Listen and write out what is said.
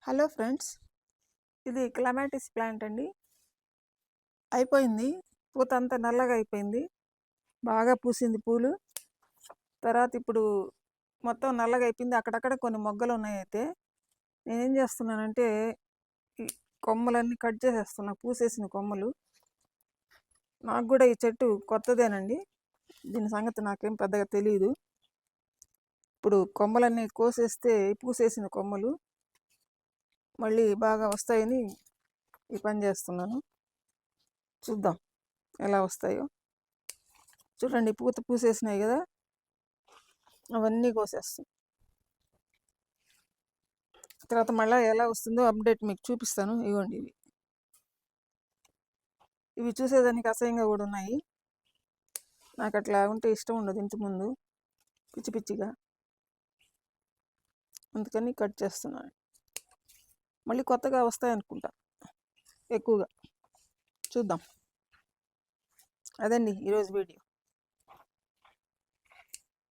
Hello friends, ఇది clematis plant అండి. అయిపోయింది. పూత అంతా నల్లగా అయిపోయింది. బాగా పూసింది పూలు. తర్వాత ఇప్పుడు మొత్తం నల్లగా అయిపోయింది. అక్కడక్కడ కొన్ని మొగ్గలు ఉన్నాయి. అయితే నేనేం చేస్తున్నానంటే ఈ కొమ్మలన్నీ కట్ చేసేస్తున్నా, పూసేసిన కొమ్మలు. నాకు కూడా ఈ చెట్టు కొత్తదేనండి. దీని సంగతి నాకేం పెద్దగా తెలియదు. ఇప్పుడు కొమ్మలన్నీ కోసేస్తే పూసేసిన కొమ్మలు మళ్ళీ బాగా వస్తాయని ఈ పని చేస్తున్నాను. చూద్దాం ఎలా వస్తాయో. చూడండి, పూత పూసేసినాయి కదా, అవన్నీ కోసేస్తాం. తర్వాత మళ్ళీ ఎలా వస్తుందో అప్డేట్ మీకు చూపిస్తాను. ఇవ్వండి, ఇవి చూసేదానికి అసహ్యంగా కూడా ఉన్నాయి. నాకు అట్లా ఉంటే ఇష్టం ఉండదు ఇంటి ముందు పిచ్చి పిచ్చిగా, అందుకని కట్ చేస్తున్నాను. మళ్ళీ కొత్తగా వస్తాయనుకుంటా ఎక్కువగా. చూద్దాం. అదండి ఈరోజు వీడియో.